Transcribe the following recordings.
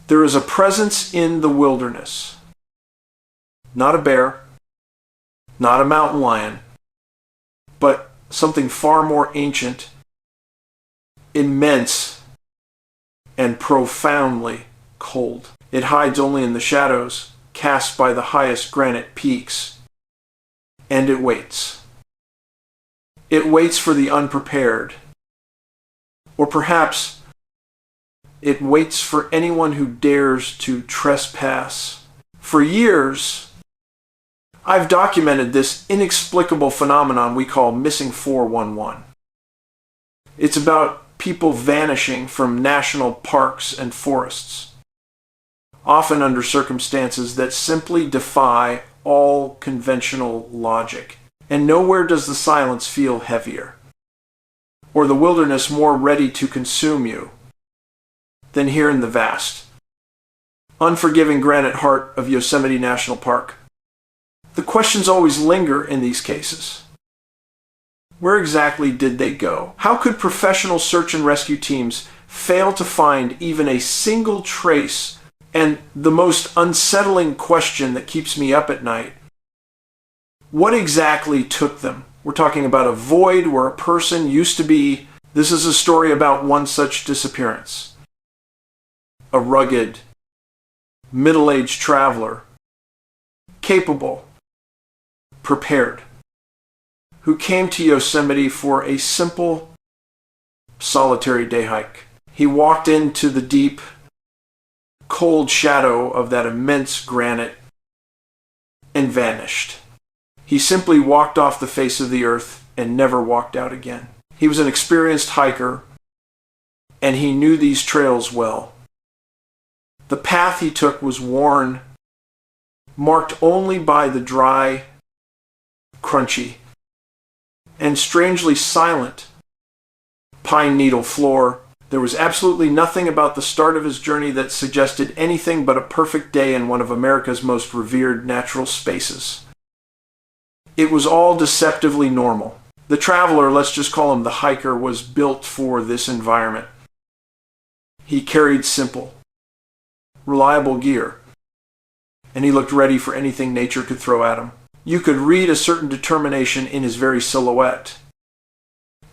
There is a presence in the wilderness. Not a bear, not a mountain lion, but something far more ancient, immense, and profoundly cold. It hides only in the shadows cast by the highest granite peaks. And it waits. It waits for the unprepared. Or perhaps it waits for anyone who dares to trespass. For years, I've documented this inexplicable phenomenon we call missing 411. It's about people vanishing from national parks and forests, often under circumstances that simply defy all conventional logic. And nowhere does the silence feel heavier, or the wilderness more ready to consume you, than here in the vast, unforgiving granite heart of Yosemite National Park. The questions always linger in these cases. Where exactly did they go? How could professional search and rescue teams fail to find even a single trace? And the most unsettling question that keeps me up at night: what exactly took them? We're talking about a void where a person used to be. This is a story about one such disappearance. A rugged, middle-aged traveler, capable, prepared, who came to Yosemite for a simple, solitary day hike. He walked into the deep, cold shadow of that immense granite and vanished. He simply walked off the face of the earth and never walked out again. He was an experienced hiker, and he knew these trails well. The path he took was worn, marked only by the dry, crunchy, and strangely silent pine needle floor. There was absolutely nothing about the start of his journey that suggested anything but a perfect day in one of America's most revered natural spaces. It was all deceptively normal. The traveler, let's just call him the hiker, was built for this environment. He carried simple, reliable gear, and he looked ready for anything nature could throw at him. You could read a certain determination in his very silhouette,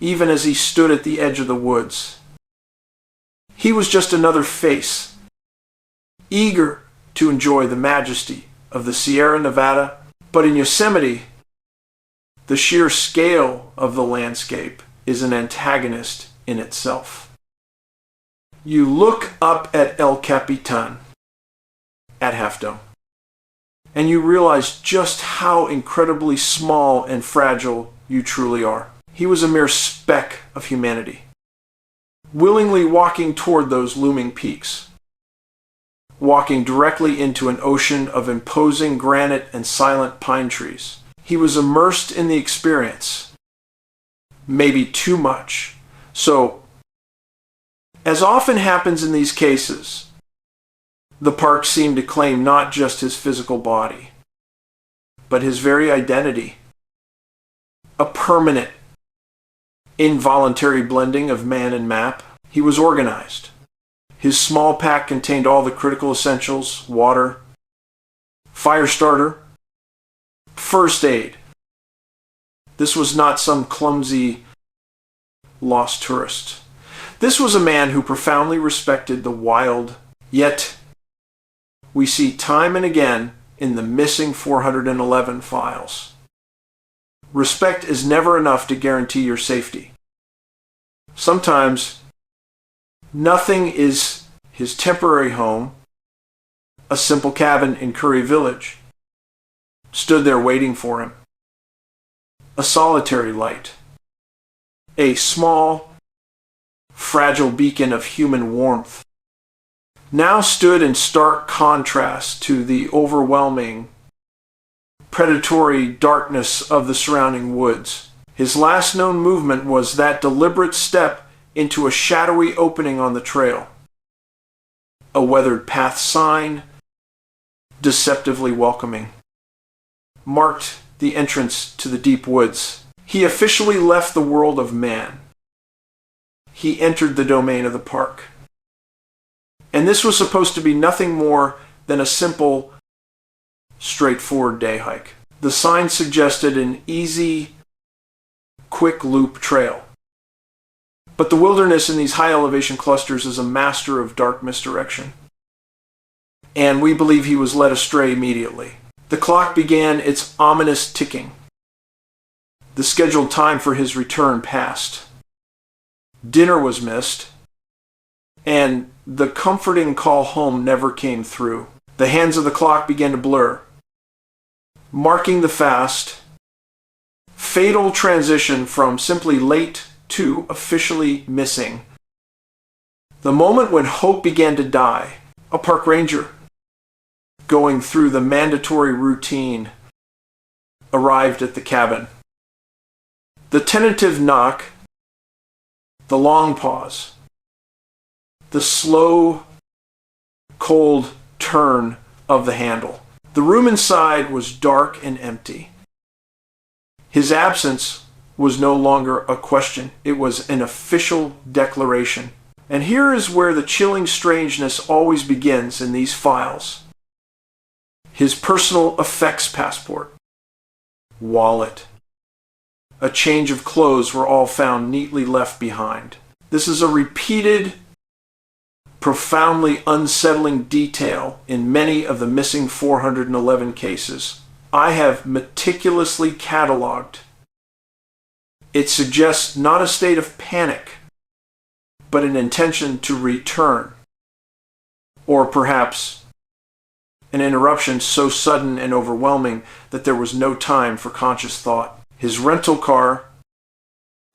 even as he stood at the edge of the woods. He was just another face, eager to enjoy the majesty of the Sierra Nevada, but in Yosemite, the sheer scale of the landscape is an antagonist in itself. You look up at El Capitan at Half Dome, and you realize just how incredibly small and fragile you truly are. He was a mere speck of humanity, willingly walking toward those looming peaks, walking directly into an ocean of imposing granite and silent pine trees. He was immersed in the experience, maybe too much. So, as often happens in these cases, the park seemed to claim not just his physical body, but his very identity. A permanent, involuntary blending of man and map. He was organized. His small pack contained all the critical essentials: water, fire starter, first aid. This was not some clumsy, lost tourist. This was a man who profoundly respected the wild, yet we see time and again in the missing 411 files. Respect is never enough to guarantee your safety. Sometimes, nothing is his temporary home. A simple cabin in Curry Village stood there waiting for him. A solitary light. A small, fragile beacon of human warmth now stood in stark contrast to the overwhelming, predatory darkness of the surrounding woods. His last known movement was that deliberate step into a shadowy opening on the trail. A weathered path sign, deceptively welcoming, marked the entrance to the deep woods. He officially left the world of man. He entered the domain of the park. And this was supposed to be nothing more than a simple, straightforward day hike. The sign suggested an easy, quick loop trail. But the wilderness in these high elevation clusters is a master of dark misdirection. And we believe he was led astray immediately. The clock began its ominous ticking. The scheduled time for his return passed. Dinner was missed, and the comforting call home never came through. The hands of the clock began to blur, marking the fast, fatal transition from simply late to officially missing. The moment when hope began to die, a park ranger, going through the mandatory routine, arrived at the cabin. The tentative knock, the long pause, the slow, cold turn of the handle. The room inside was dark and empty. His absence was no longer a question. It was an official declaration. And here is where the chilling strangeness always begins in these files. His personal effects passport, wallet, a change of clothes were all found neatly left behind. This is a repeated, profoundly unsettling detail in many of the missing 411 cases. I have meticulously cataloged. It suggests not a state of panic, but an intention to return, or perhaps an interruption so sudden and overwhelming that there was no time for conscious thought. His rental car,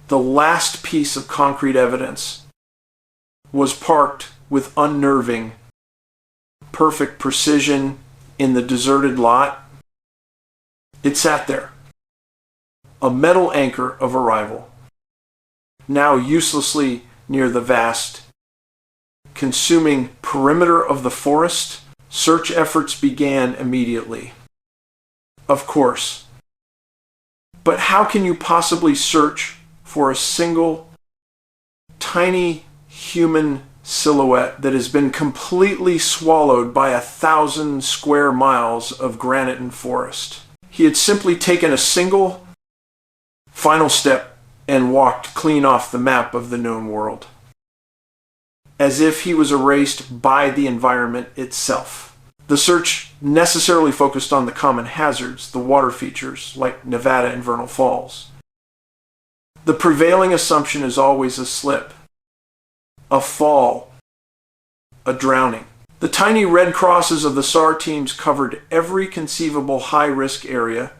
the last piece of concrete evidence, was parked with unnerving, perfect precision in the deserted lot. It sat there, a metal anchor of arrival, now uselessly near the vast, consuming perimeter of the forest. Search efforts began immediately. Of course. But how can you possibly search for a single, tiny human silhouette that has been completely swallowed by 1,000 square miles of granite and forest? He had simply taken a single, final step and walked clean off the map of the known world, as if he was erased by the environment itself. The search necessarily focused on the common hazards, the water features, like Nevada and Vernal Falls. The prevailing assumption is always a slip, a fall, a drowning. The tiny red crosses of the SAR teams covered every conceivable high-risk area.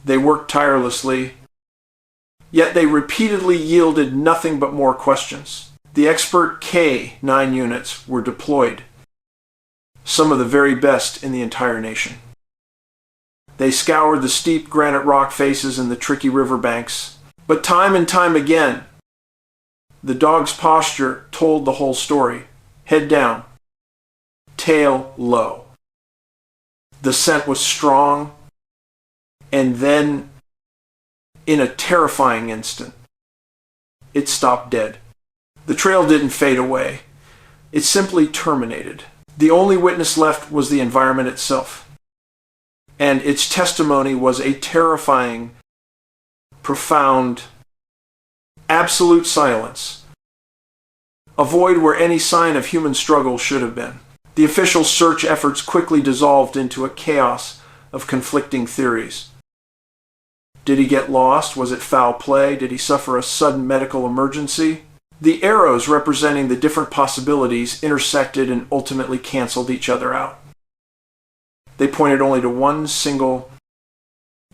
They worked tirelessly, yet they repeatedly yielded nothing but more questions. The expert K-9 units were deployed, some of the very best in the entire nation. They scoured the steep granite rock faces and the tricky riverbanks, but time and time again, the dog's posture told the whole story. Head down, tail low. The scent was strong, and then, in a terrifying instant, it stopped dead. The trail didn't fade away. It simply terminated. The only witness left was the environment itself. And its testimony was a terrifying, profound, absolute silence. A void where any sign of human struggle should have been. The official search efforts quickly dissolved into a chaos of conflicting theories. Did he get lost? Was it foul play? Did he suffer a sudden medical emergency? The arrows representing the different possibilities intersected and ultimately canceled each other out. They pointed only to one single,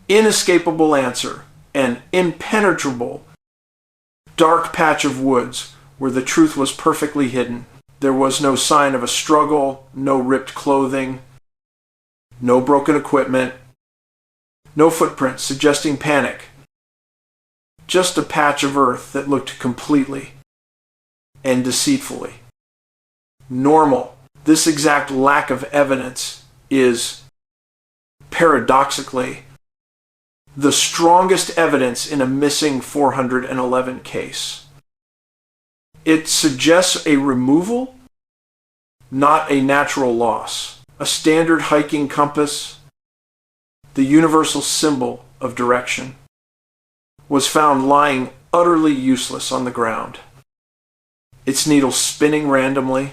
inescapable answer, an impenetrable, dark patch of woods where the truth was perfectly hidden. There was no sign of a struggle, no ripped clothing, no broken equipment, no footprints suggesting panic. Just a patch of earth that looked completely and deceitfully normal. This exact lack of evidence is, paradoxically, the strongest evidence in a missing 411 case. It suggests a removal not a natural loss. A standard hiking compass, the universal symbol of direction, was found lying utterly useless on the ground, its needle spinning randomly.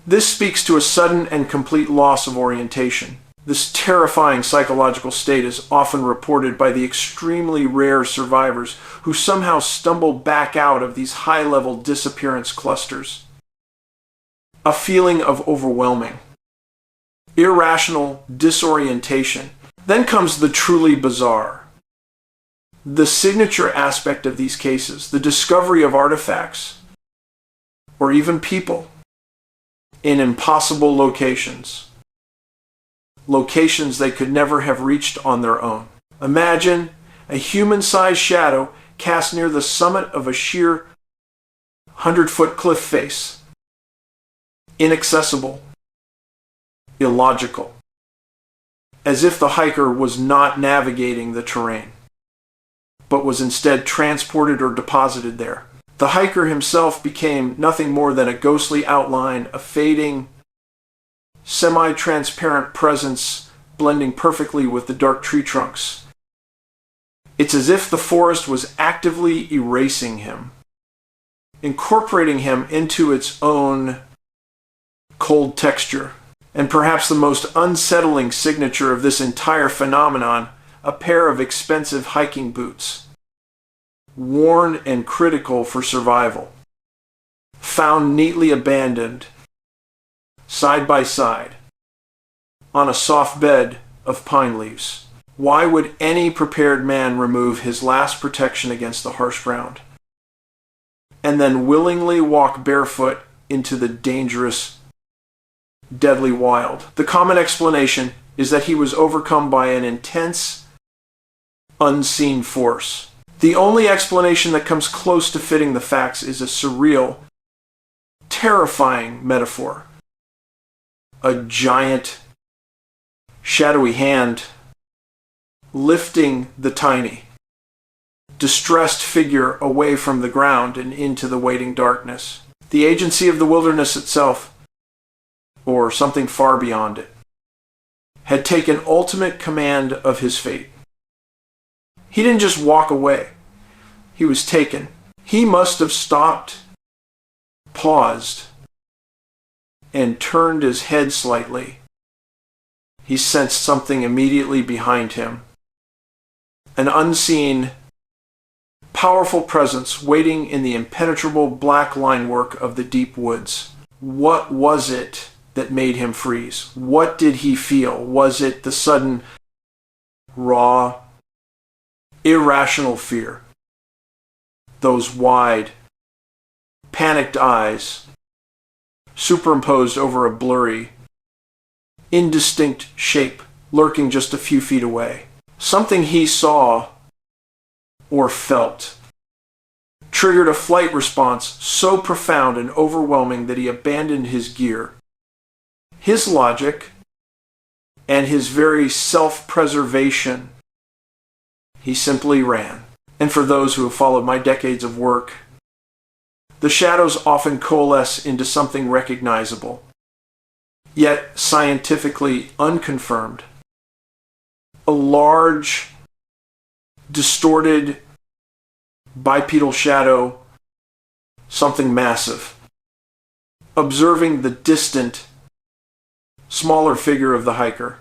This speaks to a sudden and complete loss of orientation. This terrifying psychological state is often reported by the extremely rare survivors who somehow stumble back out of these high-level disappearance clusters. A feeling of overwhelming, irrational disorientation. Then comes the truly bizarre. The signature aspect of these cases, the discovery of artifacts, or even people, in impossible locations. Locations they could never have reached on their own. Imagine a human-sized shadow cast near the summit of a sheer 100-foot cliff face. Inaccessible. Illogical. As if the hiker was not navigating the terrain, but was instead transported or deposited there. The hiker himself became nothing more than a ghostly outline, a fading, semi-transparent presence blending perfectly with the dark tree trunks. It's as if the forest was actively erasing him, incorporating him into its own cold texture. And perhaps the most unsettling signature of this entire phenomenon, a pair of expensive hiking boots, worn and critical for survival, found neatly abandoned, side by side, on a soft bed of pine leaves. Why would any prepared man remove his last protection against the harsh ground, and then willingly walk barefoot into the dangerous, deadly wild? The common explanation is that he was overcome by an intense, unseen force. The only explanation that comes close to fitting the facts is a surreal, terrifying metaphor. A giant, shadowy hand lifting the tiny, distressed figure away from the ground and into the waiting darkness. The agency of the wilderness itself, or something far beyond it, had taken ultimate command of his fate. He didn't just walk away. He was taken. He must have stopped, paused, and turned his head slightly. He sensed something immediately behind him. An unseen, powerful presence waiting in the impenetrable black linework of the deep woods. What was it that made him freeze? What did he feel? Was it the sudden, raw, irrational fear? Those wide, panicked eyes, superimposed over a blurry, indistinct shape lurking just a few feet away. Something he saw or felt triggered a flight response so profound and overwhelming that he abandoned his gear, his logic, and his very self-preservation. He simply ran. And for those who have followed my decades of work, the shadows often coalesce into something recognizable, yet scientifically unconfirmed. A large, distorted, bipedal shadow, something massive, observing the distant, smaller figure of the hiker.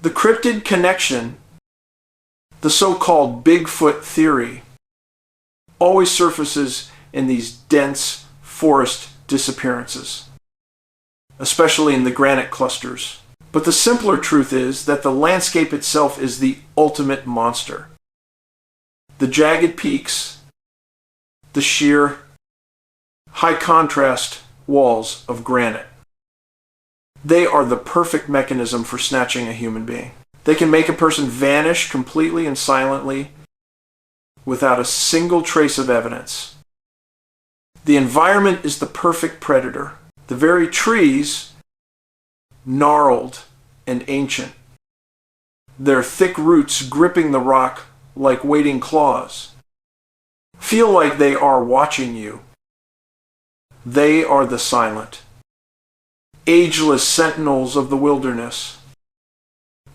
The cryptid connection, the so-called Bigfoot theory, always surfaces in these dense forest disappearances, especially in the granite clusters. But the simpler truth is that the landscape itself is the ultimate monster. The jagged peaks, the sheer, high-contrast walls of granite. They are the perfect mechanism for snatching a human being. They can make a person vanish completely and silently without a single trace of evidence. The environment is the perfect predator. The very trees, gnarled and ancient, their thick roots gripping the rock like waiting claws, feel like they are watching you. They are the silent, ageless sentinels of the wilderness,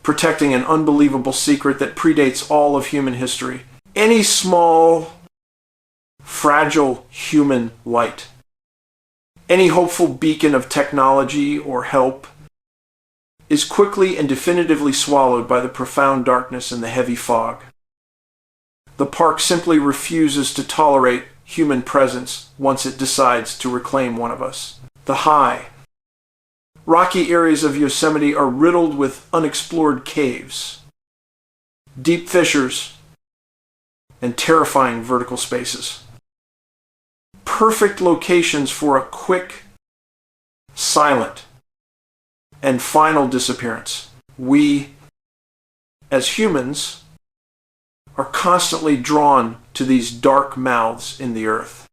protecting an unbelievable secret that predates all of human history. Any small, fragile human light, any hopeful beacon of technology or help, is quickly and definitively swallowed by the profound darkness and the heavy fog. The park simply refuses to tolerate human presence once it decides to reclaim one of us. The high, rocky areas of Yosemite are riddled with unexplored caves, deep fissures, and terrifying vertical spaces. Perfect locations for a quick, silent, and final disappearance. We, as humans, are constantly drawn to these dark mouths in the earth.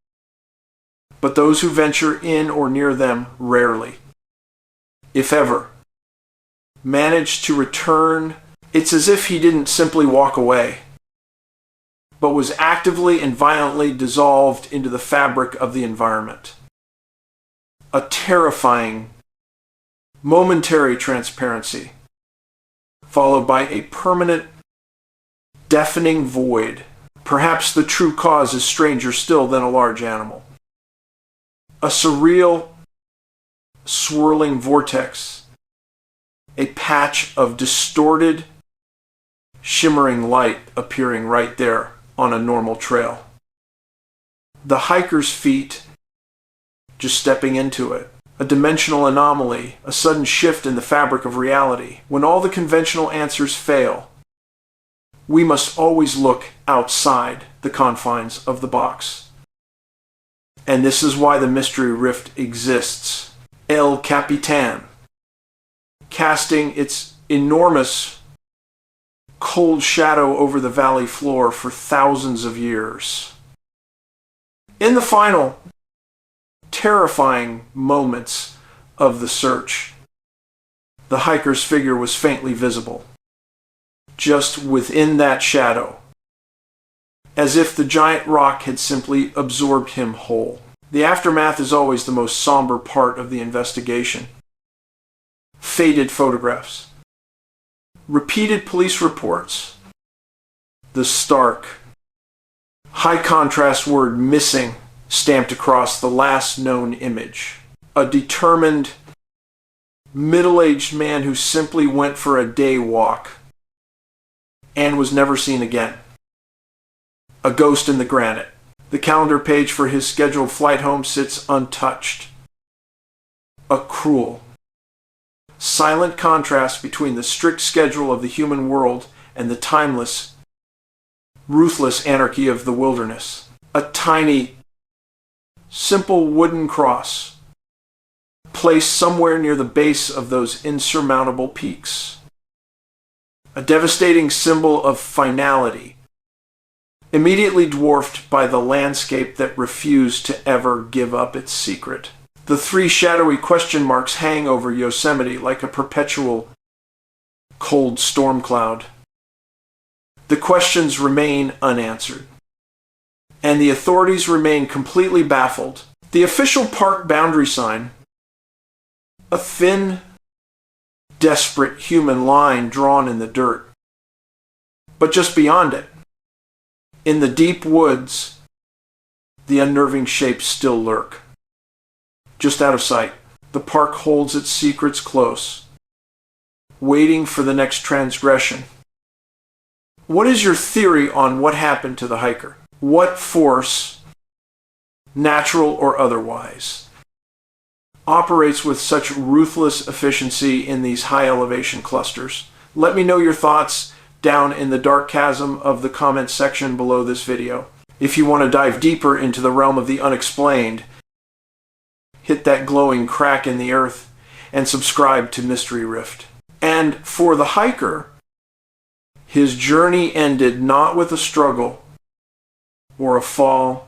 But those who venture in or near them rarely, if ever, manage to return. It's as if he didn't simply walk away, but was actively and violently dissolved into the fabric of the environment. A terrifying, momentary transparency, followed by a permanent, deafening void. Perhaps the true cause is stranger still than a large animal. A surreal, swirling vortex, a patch of distorted, shimmering light appearing right there on a normal trail. The hiker's feet just stepping into it. A dimensional anomaly, a sudden shift in the fabric of reality. When all the conventional answers fail, we must always look outside the confines of the box. And this is why the mystery rift exists. El Capitan, casting its enormous, cold shadow over the valley floor for thousands of years. In the final, terrifying moments of the search, the hiker's figure was faintly visible, just within that shadow, as if the giant rock had simply absorbed him whole. The aftermath is always the most somber part of the investigation. Faded photographs, repeated police reports, the stark, high-contrast word "missing" stamped across the last known image. A determined, middle-aged man who simply went for a day walk and was never seen again. A ghost in the granite. The calendar page for his scheduled flight home sits untouched. A cruel, silent contrast between the strict schedule of the human world and the timeless, ruthless anarchy of the wilderness. A tiny, simple wooden cross, placed somewhere near the base of those insurmountable peaks. A devastating symbol of finality, immediately dwarfed by the landscape that refused to ever give up its secret. The three shadowy question marks hang over Yosemite like a perpetual, cold storm cloud. The questions remain unanswered, and the authorities remain completely baffled. The official park boundary sign, a thin, desperate human line drawn in the dirt. But just beyond it, in the deep woods, the unnerving shapes still lurk. Just out of sight, the park holds its secrets close, waiting for the next transgression. What is your theory on what happened to the hiker? What force, natural or otherwise, operates with such ruthless efficiency in these high elevation clusters? Let me know your thoughts down in the dark chasm of the comment section below this video. If you want to dive deeper into the realm of the unexplained, hit that glowing crack in the earth and subscribe to Mystery Rift. And for the hiker, his journey ended not with a struggle or a fall,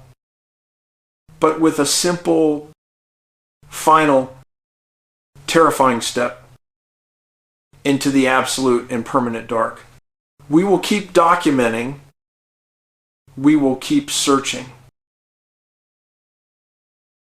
but with a simple, final, terrifying step into the absolute and permanent dark. We will keep documenting. We will keep searching.